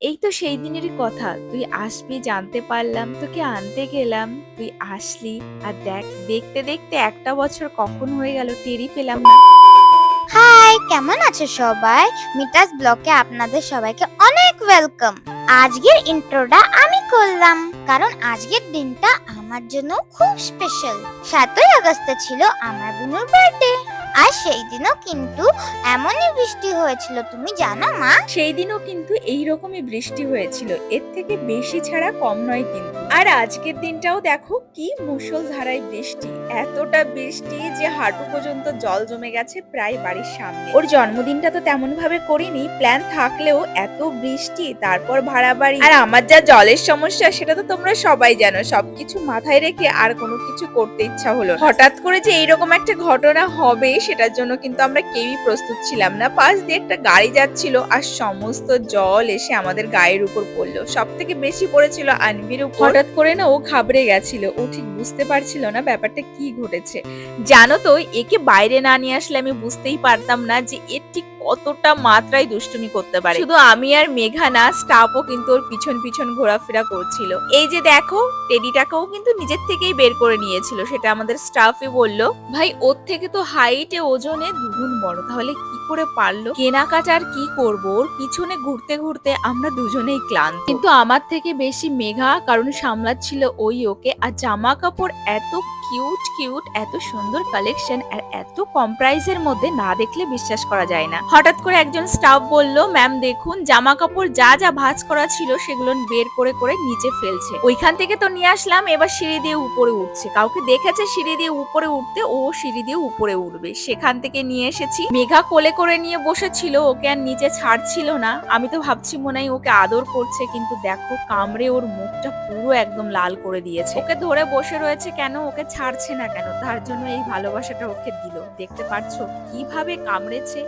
এই তো সেই দিনেরই কথা। তুই আসবি জানতে পারলাম, তোকে আনতে গেলাম। তুই আসলি। আর দেখ দেখতে, দেখতে ১ টা বছর কখন হয়ে গেল টেরই পেলাম না। হাই, কেমন আছে সবাই? মিটাস ব্লকে আপনাদের সবাইকে অনেক ওয়েলকাম। আজকের ইন্ট্রোটা আমি করলাম কারণ আজকের দিনটা আমার জন্য খুব স্পেশাল। ৭ই আগস্টে ছিল আমার বোনের বার্থডে। আর সেই দিনও কিন্তু এমনই বৃষ্টি হয়েছিল, তুমি জানো মা? সেই দিনও কিন্তু এইরকমই বৃষ্টি হয়েছিল। এর থেকে বেশি ছাড়া কম নয় কিন্তু। আর আজকের দিনটাও দেখো কি মুষলধারায় বৃষ্টি। এতটা বৃষ্টি যে হাঁটু পর্যন্ত জল জমে গেছে প্রায় বাড়ির সামনে। ওর জন্মদিনটা তো তেমন ভাবে করিনি, প্ল্যান থাকলেও এত বৃষ্টি, তারপর ভাড়া বাড়ি, আর আমার যা জলের সমস্যা সেটা তো তোমরা সবাই জানো। সবকিছু মাথায় রেখে আর কোনো কিছু করতে ইচ্ছা হলো না। হঠাৎ করে যে এইরকম একটা ঘটনা হবে সেটার জন্য কিন্তু আমরা কেউই প্রস্তুত ছিলাম না। পাশ দিয়ে একটা গাড়ি যাচ্ছিল আর সমস্ত জল এসে আমাদের গায়ের উপর পড়লো। সব থেকে বেশি পড়েছিল আনভির উপর। হঠাৎ করে না ও ঘাবড়ে গেছিল, ও ঠিক বুঝতে পারছিল না ব্যাপারটা কি ঘটেছে। জানো তো, একে বাইরে না নিয়ে আসলে আমি বুঝতেই পারতাম না যে এর ঠিক কতটা মাত্রায় দুষ্টুমি করতে পারে। শুধু আমি আর মেঘা না, স্টাফও কিন্তু ওর পিছন পিছন ঘোরাফেরা করছিল। এই যে দেখো, টেডিটাকেও কিন্তু নিজের থেকেই বের করে নিয়েছিল, সেটা আমাদের স্টাফই বলল। ভাই ওর থেকে তো হাইটে ওজনে দুগুণ বড়, তাহলে কি করে পারলো? কেনাকাটার কি করব, ওর পিছনে ঘুরতে ঘুরতে আমরা দুজনেই ক্লান্ত। কিন্তু আমার থেকে বেশি মেঘা, কারণ সামলাচ্ছিল ওই ওকে। আর জামা কাপড় এত কিউট কিউট, এত সুন্দর কালেকশন, আর এত কম প্রাইসের মধ্যে না দেখলে বিশ্বাস করা যায় না। হঠাৎ করে একজন স্টাফ বলল, ম্যাম দেখুন জামা কাপড় যা যা ভাঁজ করা ছিল সেগুলো বের করে করে নিচে ফেলছে। ওইখান থেকে তো নিয়ে আসলাম, এবার সিঁড়ি দিয়ে উপরে উঠছে। কাউকে দেখেছে সিঁড়ি দিয়ে উপরে উঠতে, ও সিঁড়ি দিয়ে উপরে উঠবে, সেখান থেকে নিয়ে এসেছি। মেঘা কোলে করে নিয়ে বসেছিল, ওকে আর নিচে ছাড়ছিল না। আমি তো ভাবছি মনে হয় ওকে আদর করছে, কিন্তু দেখো কামড়ে ওর মুখটা পুরো একদম লাল করে দিয়েছে। ওকে ধরে বসে রয়েছে কেন, ওকে ছাড়ছে না কেন, তার জন্য এই ভালোবাসাটা ওকে দিল। দেখতে পাচ্ছো কিভাবে কামড়েছে।